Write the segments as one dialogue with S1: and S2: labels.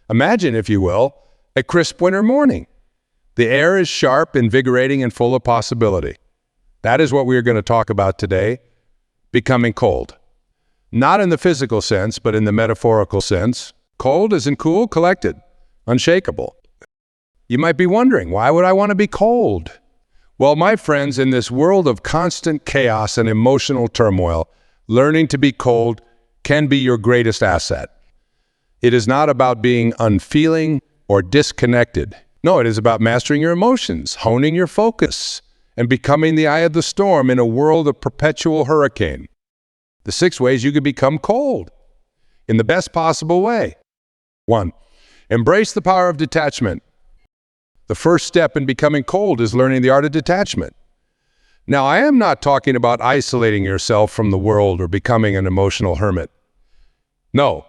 S1: Imagine, if you will, a crisp winter morning. The air is sharp, invigorating, and full of possibility. That is what we are going to talk about today, becoming cold. Not in the physical sense, but in the metaphorical sense. Cold as in cool, collected, unshakable. You might be wondering, why would I want to be cold? Well, my friends, in this world of constant chaos and emotional turmoil, learning to be cold can be your greatest asset. It is not about being unfeeling or disconnected. No, it is about mastering your emotions, honing your focus, and becoming the eye of the storm in a world of perpetual hurricane. The 6 ways you can become cold in the best possible way. 1. Embrace the power of detachment. The first step in becoming cold is learning the art of detachment. Now, I am not talking about isolating yourself from the world or becoming an emotional hermit. No,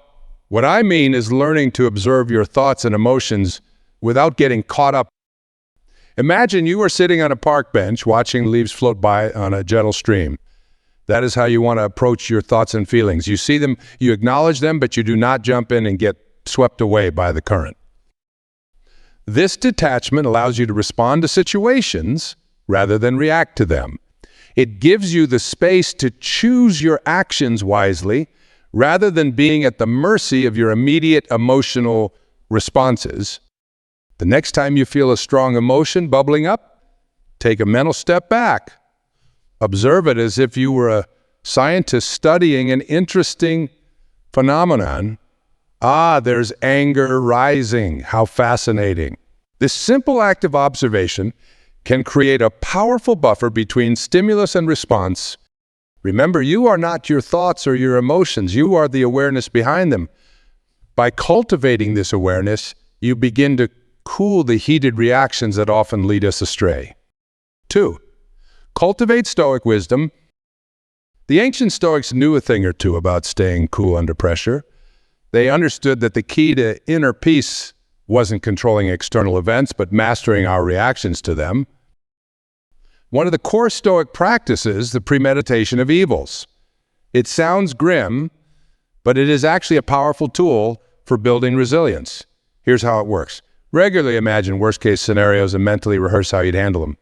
S1: what I mean is learning to observe your thoughts and emotions without getting caught up. Imagine you are sitting on a park bench watching leaves float by on a gentle stream. That is how you want to approach your thoughts and feelings. You see them, you acknowledge them, but you do not jump in and get swept away by the current. This detachment allows you to respond to situations rather than react to them. It gives you the space to choose your actions wisely rather than being at the mercy of your immediate emotional responses. The next time you feel a strong emotion bubbling up, take a mental step back. Observe it as if you were a scientist studying an interesting phenomenon. Ah, there's anger rising. How fascinating. This simple act of observation can create a powerful buffer between stimulus and response. Remember, you are not your thoughts or your emotions. You are the awareness behind them. By cultivating this awareness, you begin to cool the heated reactions that often lead us astray. 2. Cultivate Stoic wisdom. The ancient Stoics knew a thing or two about staying cool under pressure. They understood that the key to inner peace wasn't controlling external events, but mastering our reactions to them. One of the core Stoic practices, the premeditation of evils. It sounds grim, but it is actually a powerful tool for building resilience. Here's how it works. Regularly imagine worst-case scenarios and mentally rehearse how you'd handle them.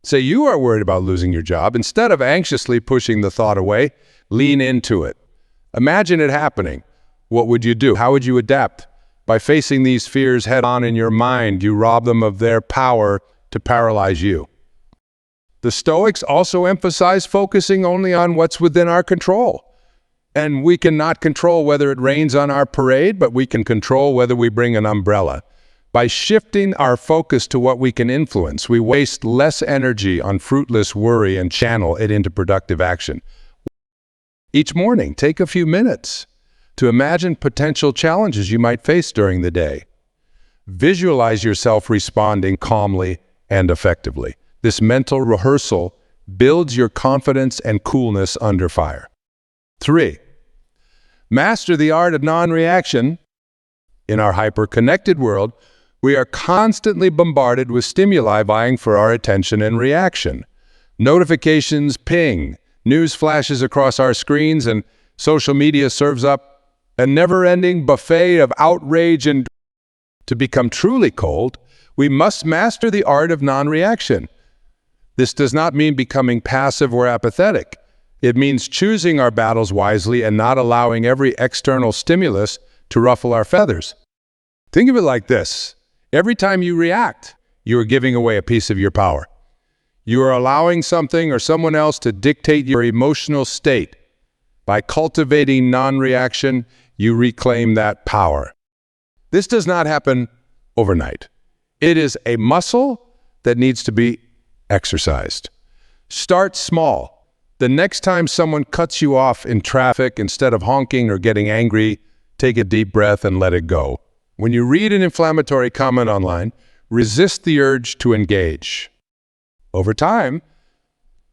S1: Say you are worried about losing your job. Instead of anxiously pushing the thought away, lean into it. Imagine it happening. What would you do? How would you adapt? By facing these fears head-on in your mind, you rob them of their power to paralyze you. The Stoics also emphasize focusing only on what's within our control. And we cannot control whether it rains on our parade, but we can control whether we bring an umbrella. By shifting our focus to what we can influence, we waste less energy on fruitless worry and channel it into productive action. Each morning, take a few minutes to imagine potential challenges you might face during the day. Visualize yourself responding calmly and effectively. This mental rehearsal builds your confidence and coolness under fire. 3. Master the art of non-reaction. In our hyper-connected world, we are constantly bombarded with stimuli vying for our attention and reaction. Notifications ping, news flashes across our screens, and social media serves up a never-ending buffet of outrage. And to become truly cold, we must master the art of non-reaction. This does not mean becoming passive or apathetic. It means choosing our battles wisely and not allowing every external stimulus to ruffle our feathers. Think of it like this. Every time you react, you are giving away a piece of your power. You are allowing something or someone else to dictate your emotional state. By cultivating non-reaction, you reclaim that power. This does not happen overnight. It is a muscle that needs to be exercised. Start small. The next time someone cuts you off in traffic, instead of honking or getting angry, take a deep breath and let it go. When you read an inflammatory comment online, resist the urge to engage. Over time,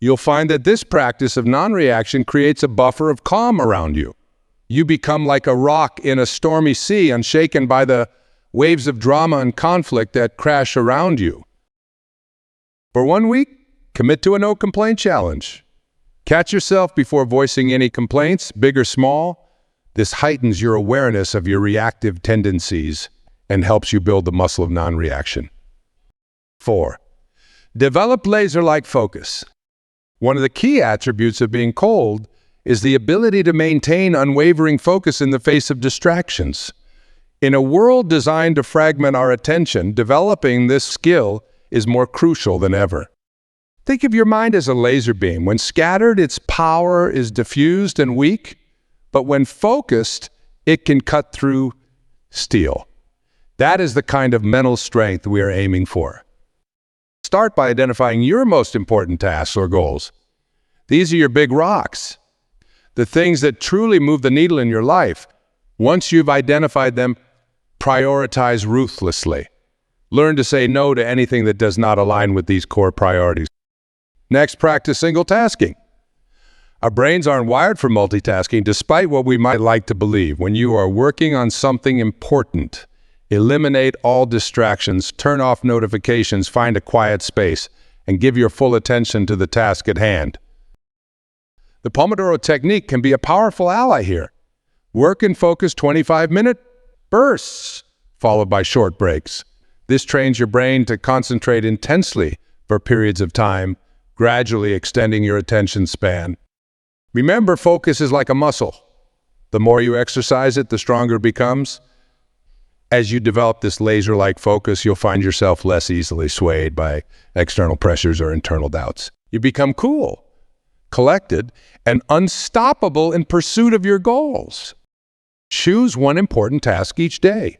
S1: you'll find that this practice of non-reaction creates a buffer of calm around you. You become like a rock in a stormy sea, unshaken by the waves of drama and conflict that crash around you. For 1 week, commit to a no-complaint challenge. Catch yourself before voicing any complaints, big or small. This heightens your awareness of your reactive tendencies and helps you build the muscle of non-reaction. 4. Develop laser-like focus. One of the key attributes of being cold is the ability to maintain unwavering focus in the face of distractions. In a world designed to fragment our attention, developing this skill is more crucial than ever. Think of your mind as a laser beam. When scattered, its power is diffused and weak, but when focused, it can cut through steel. That is the kind of mental strength we are aiming for. Start by identifying your most important tasks or goals. These are your big rocks, the things that truly move the needle in your life. Once you've identified them, prioritize ruthlessly. Learn to say no to anything that does not align with these core priorities. Next, practice single tasking. Our brains aren't wired for multitasking, despite what we might like to believe. When you are working on something important, eliminate all distractions, turn off notifications, find a quiet space, and give your full attention to the task at hand. The Pomodoro technique can be a powerful ally here. Work and focus 25-minute bursts, followed by short breaks. This trains your brain to concentrate intensely for periods of time, gradually extending your attention span. Remember, focus is like a muscle. The more you exercise it, the stronger it becomes. As you develop this laser-like focus, you'll find yourself less easily swayed by external pressures or internal doubts. You become cool, collected, and unstoppable in pursuit of your goals. Choose one important task each day.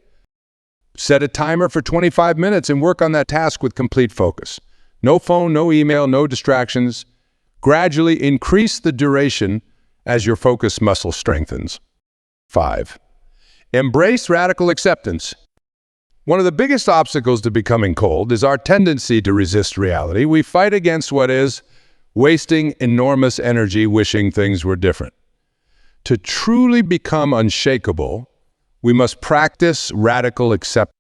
S1: Set a timer for 25 minutes and work on that task with complete focus. No phone, no email, no distractions. Gradually increase the duration as your focus muscle strengthens. 5. Embrace radical acceptance. One of the biggest obstacles to becoming cold is our tendency to resist reality. We fight against what is, wasting enormous energy wishing things were different. To truly become unshakable, we must practice radical acceptance.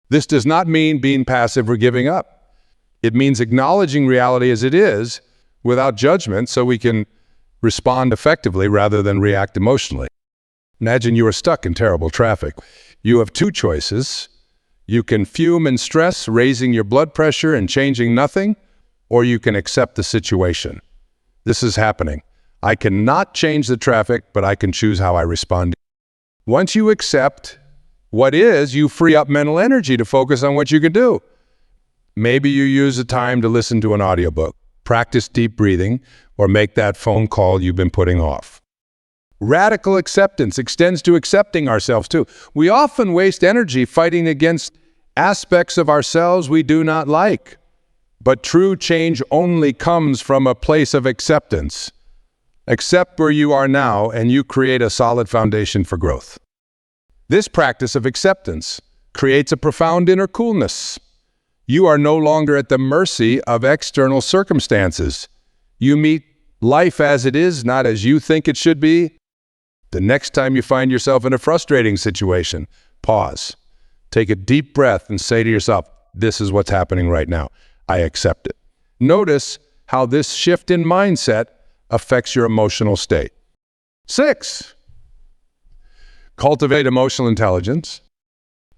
S1: This does not mean being passive or giving up. It means acknowledging reality as it is without judgment so we can respond effectively rather than react emotionally. Imagine you are stuck in terrible traffic. You have two choices. You can fume and stress, raising your blood pressure and changing nothing, or you can accept the situation. This is happening. I cannot change the traffic, but I can choose how I respond. Once you accept what is, you free up mental energy to focus on what you can do. Maybe you use the time to listen to an audiobook, practice deep breathing, or make that phone call you've been putting off. Radical acceptance extends to accepting ourselves too. We often waste energy fighting against aspects of ourselves we do not like. But true change only comes from a place of acceptance. Accept where you are now, and you create a solid foundation for growth. This practice of acceptance creates a profound inner coolness. You are no longer at the mercy of external circumstances. You meet life as it is, not as you think it should be. The next time you find yourself in a frustrating situation, pause. Take a deep breath and say to yourself, this is what's happening right now. I accept it. Notice how this shift in mindset affects your emotional state. 6. Cultivate emotional intelligence.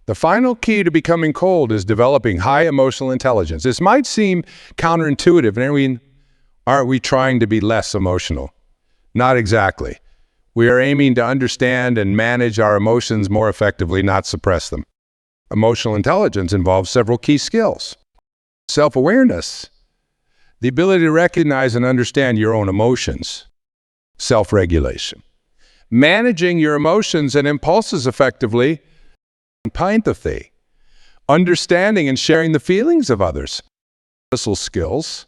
S1: The final key to becoming cold is developing high emotional intelligence. This might seem counterintuitive. Aren't we trying to be less emotional? Not exactly. We are aiming to understand and manage our emotions more effectively, not suppress them. Emotional intelligence involves several key skills. Self-awareness, the ability to recognize and understand your own emotions. Self-regulation, managing your emotions and impulses effectively. Empathy, understanding and sharing the feelings of others. Social skills,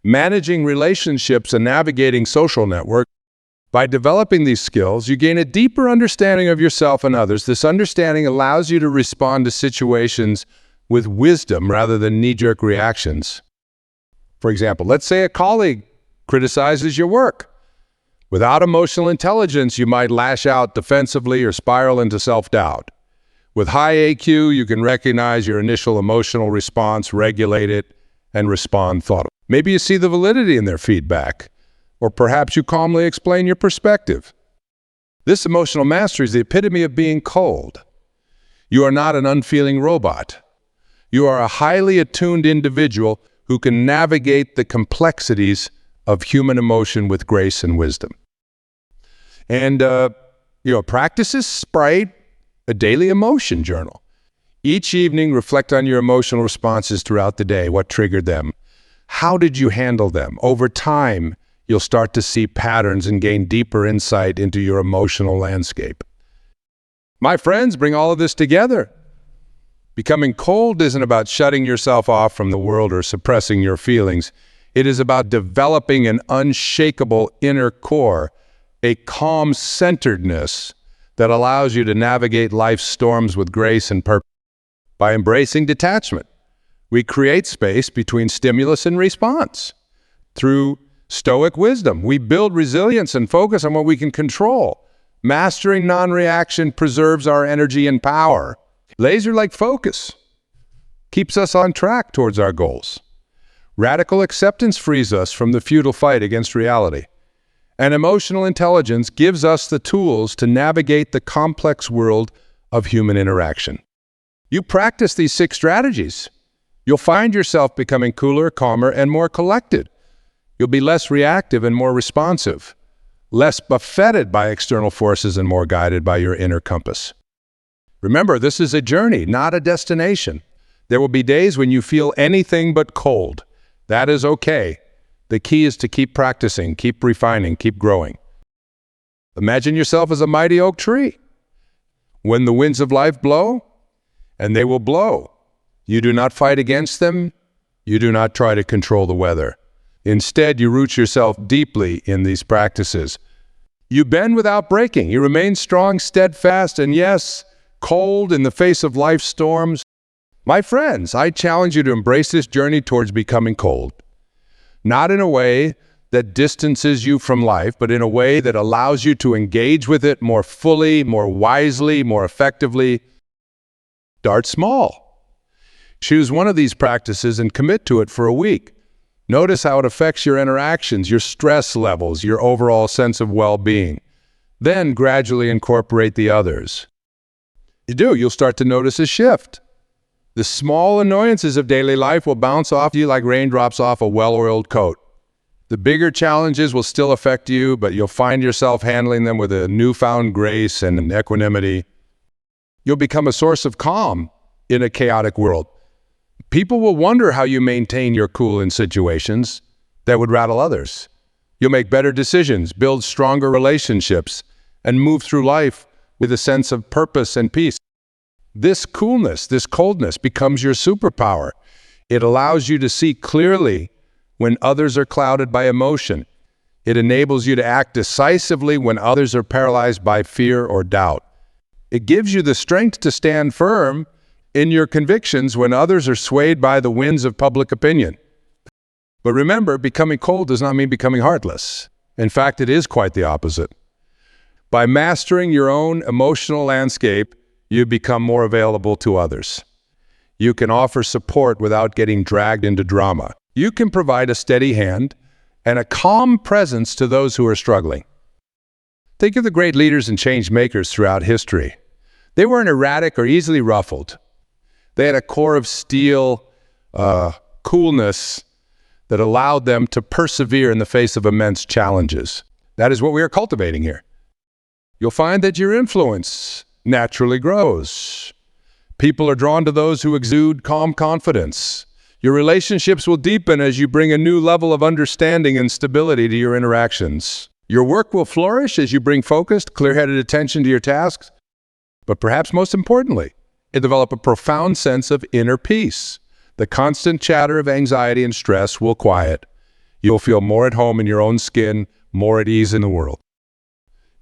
S1: managing relationships and navigating social networks. By developing these skills, you gain a deeper understanding of yourself and others. This understanding allows you to respond to situations with wisdom rather than knee-jerk reactions. For example, let's say a colleague criticizes your work. Without emotional intelligence, you might lash out defensively or spiral into self-doubt. With high AQ, you can recognize your initial emotional response, regulate it, and respond thoughtfully. Maybe you see the validity in their feedback, or perhaps you calmly explain your perspective. This emotional mastery is the epitome of being cold. You are not an unfeeling robot. You are a highly attuned individual who can navigate the complexities of human emotion with grace and wisdom. And, practices, write a daily emotion journal. Each evening, reflect on your emotional responses throughout the day. What triggered them? How did you handle them? Over time, you'll start to see patterns and gain deeper insight into your emotional landscape. My friends, bring all of this together. Becoming cold isn't about shutting yourself off from the world or suppressing your feelings. It is about developing an unshakable inner core, a calm centeredness that allows you to navigate life's storms with grace and purpose. By embracing detachment, we create space between stimulus and response. Through Stoic wisdom, we build resilience and focus on what we can control. Mastering non-reaction preserves our energy and power. Laser-like focus keeps us on track towards our goals. Radical acceptance frees us from the futile fight against reality. And emotional intelligence gives us the tools to navigate the complex world of human interaction. You practice these 6 strategies, you'll find yourself becoming cooler, calmer, and more collected. You'll be less reactive and more responsive, less buffeted by external forces and more guided by your inner compass. Remember, this is a journey, not a destination. There will be days when you feel anything but cold. That is okay. The key is to keep practicing, keep refining, keep growing. Imagine yourself as a mighty oak tree. When the winds of life blow, and they will blow, you do not fight against them. You do not try to control the weather. Instead, you root yourself deeply in these practices. You bend without breaking. You remain strong, steadfast, and yes, cold in the face of life's storms. My friends, I challenge you to embrace this journey towards becoming cold. Not in a way that distances you from life, but in a way that allows you to engage with it more fully, more wisely, more effectively. Start small. Choose one of these practices and commit to it for a week. Notice how it affects your interactions, your stress levels, your overall sense of well-being. Then gradually incorporate the others. You'll start to notice a shift. The small annoyances of daily life will bounce off you like raindrops off a well-oiled coat. The bigger challenges will still affect you, but you'll find yourself handling them with a newfound grace and equanimity. You'll become a source of calm in a chaotic world. People will wonder how you maintain your cool in situations that would rattle others. You'll make better decisions, build stronger relationships, and move through life with a sense of purpose and peace. This coolness, this coldness becomes your superpower. It allows you to see clearly when others are clouded by emotion. It enables you to act decisively when others are paralyzed by fear or doubt. It gives you the strength to stand firm in your convictions when others are swayed by the winds of public opinion. But remember, becoming cold does not mean becoming heartless. In fact, it is quite the opposite. By mastering your own emotional landscape, you become more available to others. You can offer support without getting dragged into drama. You can provide a steady hand and a calm presence to those who are struggling. Think of the great leaders and change makers throughout history. They weren't erratic or easily ruffled. They had a core of steel, coolness that allowed them to persevere in the face of immense challenges. That is what we are cultivating here. You'll find that your influence naturally grows. People are drawn to those who exude calm confidence. Your relationships will deepen as you bring a new level of understanding and stability to your interactions. Your work will flourish as you bring focused, clear-headed attention to your tasks. But perhaps most importantly, you develop a profound sense of inner peace. The constant chatter of anxiety and stress will quiet. You'll feel more at home in your own skin, more at ease in the world.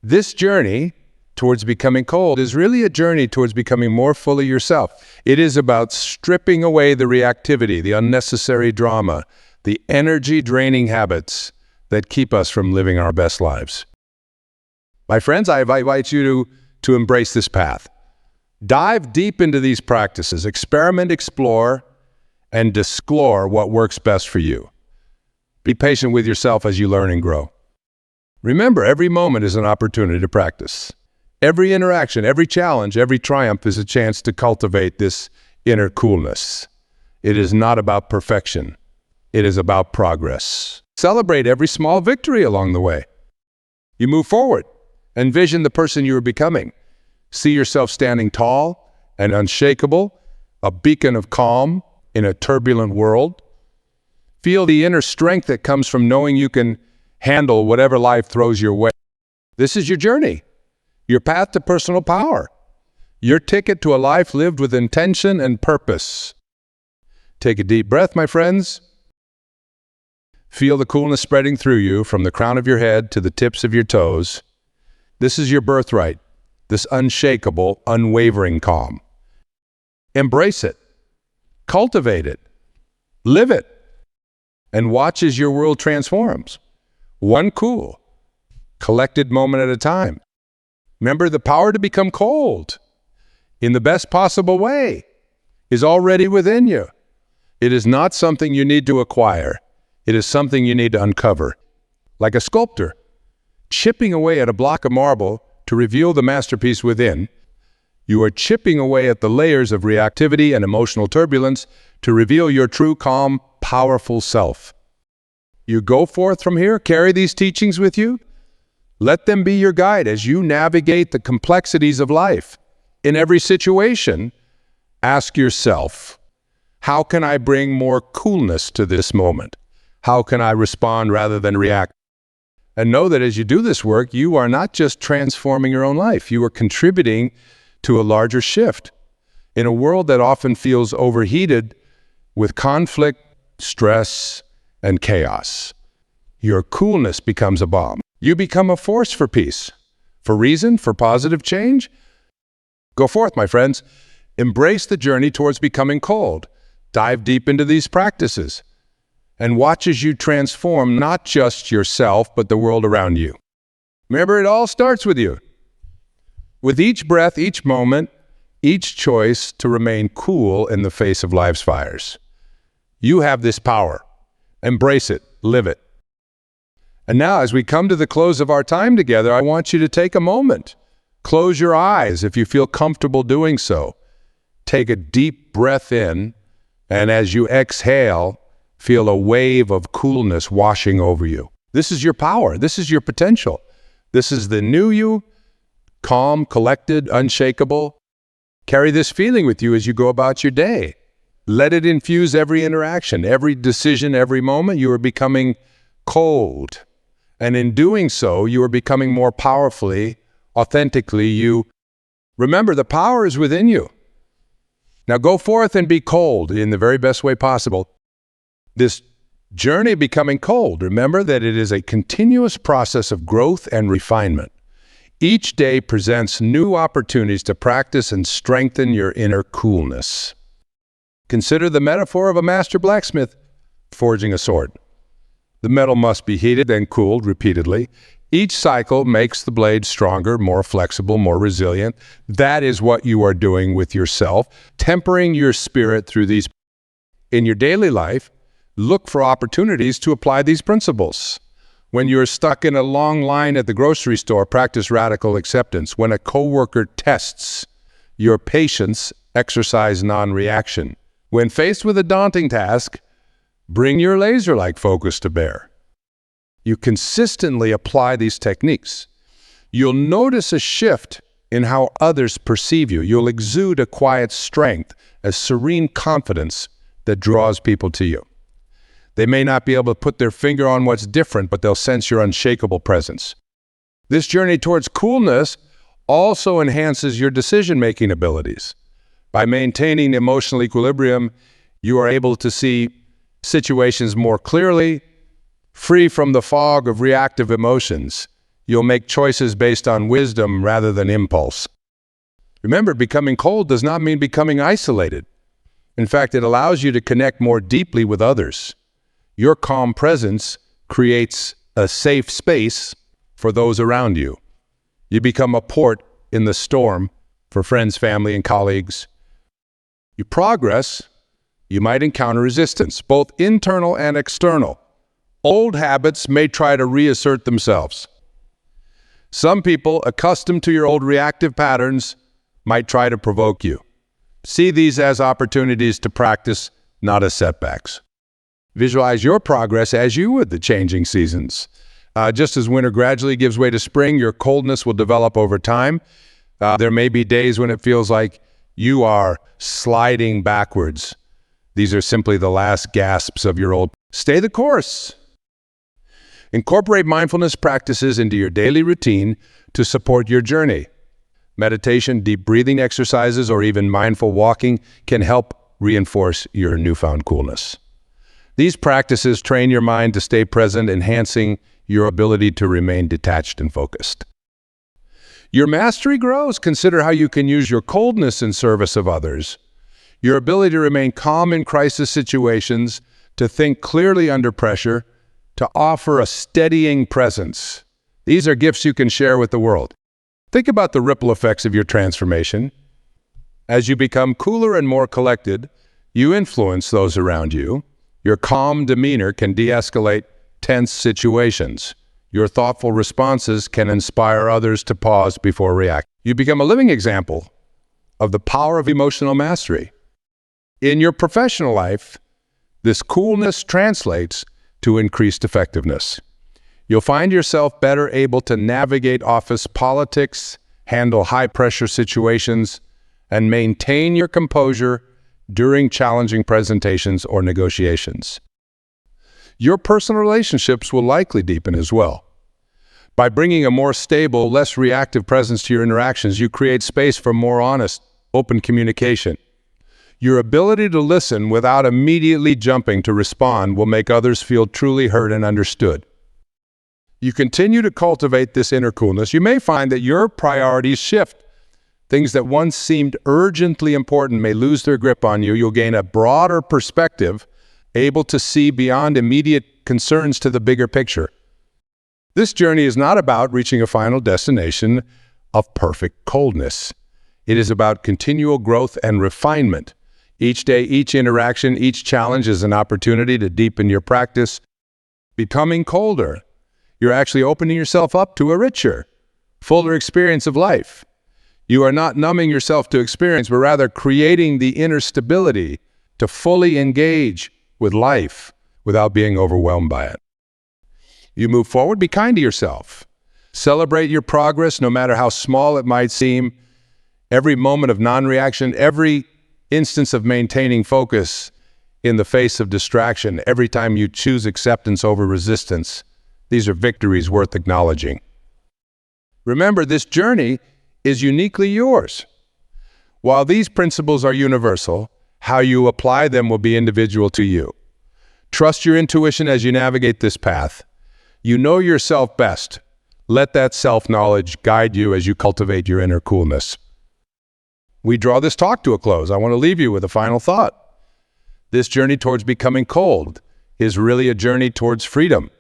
S1: This journey towards becoming cold is really a journey towards becoming more fully yourself. It is about stripping away the reactivity, the unnecessary drama, the energy-draining habits that keep us from living our best lives. My friends, I invite you to embrace this path. Dive deep into these practices, experiment, explore, and discover what works best for you. Be patient with yourself as you learn and grow. Remember, every moment is an opportunity to practice. Every interaction, every challenge, every triumph is a chance to cultivate this inner coolness. It is not about perfection. It is about progress. Celebrate every small victory along the way. You move forward. Envision the person you are becoming. See yourself standing tall and unshakable, a beacon of calm in a turbulent world. Feel the inner strength that comes from knowing you can handle whatever life throws your way. This is your journey, your path to personal power, your ticket to a life lived with intention and purpose. Take a deep breath, my friends. Feel the coolness spreading through you from the crown of your head to the tips of your toes. This is your birthright, this unshakable, unwavering calm. Embrace it, cultivate it, live it, and watch as your world transforms. One cool, collected moment at a time. Remember, the power to become cold in the best possible way is already within you. It is not something you need to acquire. It is something you need to uncover. Like a sculptor, chipping away at a block of marble to reveal the masterpiece within, you are chipping away at the layers of reactivity and emotional turbulence to reveal your true, calm, powerful self. You go forth from here, carry these teachings with you. Let them be your guide as you navigate the complexities of life. In every situation, ask yourself, how can I bring more coolness to this moment? How can I respond rather than react? And know that as you do this work, you are not just transforming your own life, you are contributing to a larger shift. In a world that often feels overheated with conflict, stress, and chaos, your coolness becomes a bomb. You become a force for peace, for reason, for positive change. Go forth, my friends. Embrace the journey towards becoming cold. Dive deep into these practices and watch as you transform not just yourself, but the world around you. Remember, it all starts with you. With each breath, each moment, each choice to remain cool in the face of life's fires. You have this power. Embrace it. Live it. And now, as we come to the close of our time together, I want you to take a moment. Close your eyes if you feel comfortable doing so. Take a deep breath in, and as you exhale, feel a wave of coolness washing over you. This is your power. This is your potential. This is the new you, calm, collected, unshakable. Carry this feeling with you as you go about your day. Let it infuse every interaction, every decision, every moment. You are becoming cold. And in doing so, you are becoming more powerfully, authentically you. Remember, the power is within you. Now go forth and be cold in the very best way possible. This journey of becoming cold, remember that it is a continuous process of growth and refinement. Each day presents new opportunities to practice and strengthen your inner coolness. Consider the metaphor of a master blacksmith forging a sword. The metal must be heated and cooled repeatedly. Each cycle makes the blade stronger, more flexible, more resilient. That is what you are doing with yourself, tempering your spirit through these. In your daily life, look for opportunities to apply these principles. When you're stuck in a long line at the grocery store, practice radical acceptance. When a coworker tests your patience, exercise non-reaction. When faced with a daunting task, bring your laser-like focus to bear. You consistently apply these techniques. You'll notice a shift in how others perceive you. You'll exude a quiet strength, a serene confidence that draws people to you. They may not be able to put their finger on what's different, but they'll sense your unshakable presence. This journey towards coolness also enhances your decision-making abilities. By maintaining emotional equilibrium, you are able to see situations more clearly, free from the fog of reactive emotions. You'll make choices based on wisdom rather than impulse. Remember, becoming cold does not mean becoming isolated. In fact, it allows you to connect more deeply with others. Your calm presence creates a safe space for those around you. You become a port in the storm for friends, family, and colleagues. You progress, you might encounter resistance, both internal and external. Old habits may try to reassert themselves. Some people, accustomed to your old reactive patterns, might try to provoke you. See these as opportunities to practice, not as setbacks. Visualize your progress as you would the changing seasons. Just as winter gradually gives way to spring, your coldness will develop over time. There may be days when it feels like you are sliding backwards. These are simply the last gasps of your old. Stay the course. Incorporate mindfulness practices into your daily routine to support your journey. Meditation, deep breathing exercises, or even mindful walking can help reinforce your newfound coolness. These practices train your mind to stay present, enhancing your ability to remain detached and focused. Your mastery grows. Consider how you can use your coldness in service of others. Your ability to remain calm in crisis situations, to think clearly under pressure, to offer a steadying presence. These are gifts you can share with the world. Think about the ripple effects of your transformation. As you become cooler and more collected, you influence those around you. Your calm demeanor can de-escalate tense situations. Your thoughtful responses can inspire others to pause before reacting. You become a living example of the power of emotional mastery. In your professional life, this coolness translates to increased effectiveness. You'll find yourself better able to navigate office politics, handle high-pressure situations, and maintain your composure during challenging presentations or negotiations. Your personal relationships will likely deepen as well. By bringing a more stable, less reactive presence to your interactions, you create space for more honest, open communication. Your ability to listen without immediately jumping to respond will make others feel truly heard and understood. You continue to cultivate this inner coolness, you may find that your priorities shift. Things that once seemed urgently important may lose their grip on you. You'll gain a broader perspective, able to see beyond immediate concerns to the bigger picture. This journey is not about reaching a final destination of perfect coldness. It is about continual growth and refinement. Each day, each interaction, each challenge is an opportunity to deepen your practice. Becoming colder, you're actually opening yourself up to a richer, fuller experience of life. You are not numbing yourself to experience, but rather creating the inner stability to fully engage with life without being overwhelmed by it. You move forward, be kind to yourself. Celebrate your progress, no matter how small it might seem. Every moment of non-reaction, every instance of maintaining focus in the face of distraction, every time you choose acceptance over resistance, these are victories worth acknowledging. Remember, this journey is uniquely yours. While these principles are universal, how you apply them will be individual to you. Trust your intuition as you navigate this path. You know yourself best. Let that self-knowledge guide you as you cultivate your inner coolness. We draw this talk to a close. I want to leave you with a final thought. This journey towards becoming cold is really a journey towards freedom.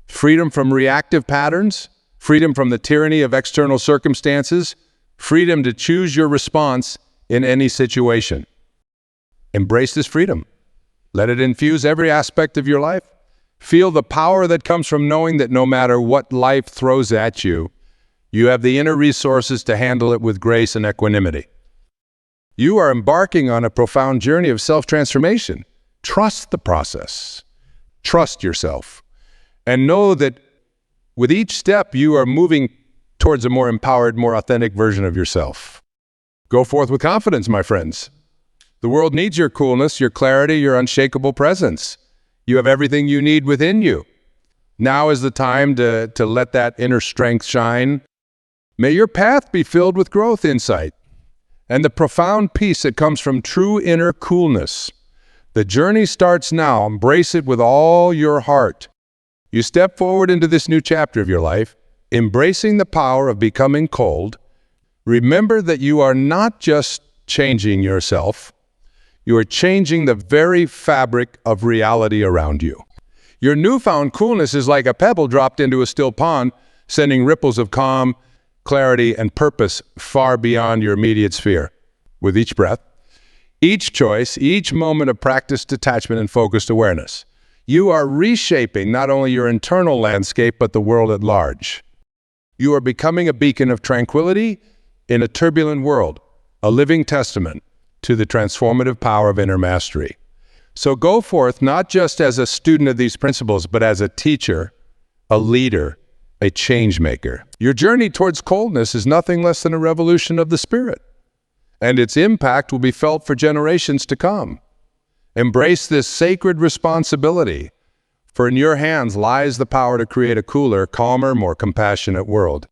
S1: Freedom from reactive patterns, freedom from the tyranny of external circumstances, freedom to choose your response in any situation. Embrace this freedom. Let it infuse every aspect of your life. Feel the power that comes from knowing that no matter what life throws at you, you have the inner resources to handle it with grace and equanimity. You are embarking on a profound journey of self-transformation. Trust the process. Trust yourself. And know that with each step, you are moving towards a more empowered, more authentic version of yourself. Go forth with confidence, my friends. The world needs your coolness, your clarity, your unshakable presence. You have everything you need within you. Now is the time to let that inner strength shine. May your path be filled with growth, insight, and the profound peace that comes from true inner coolness. The journey starts now. Embrace it with all your heart. You step forward into this new chapter of your life, embracing the power of becoming cold. Remember that you are not just changing yourself, you are changing the very fabric of reality around you. Your newfound coolness is like a pebble dropped into a still pond, sending ripples of calm, clarity, and purpose far beyond your immediate sphere. With each breath, each choice, each moment of practiced detachment and focused awareness, you are reshaping not only your internal landscape, but the world at large. You are becoming a beacon of tranquility in a turbulent world, a living testament to the transformative power of inner mastery. So go forth not just as a student of these principles, but as a teacher, a leader, a change maker. Your journey towards coldness is nothing less than a revolution of the spirit, and its impact will be felt for generations to come. Embrace this sacred responsibility, for in your hands lies the power to create a cooler, calmer, more compassionate world.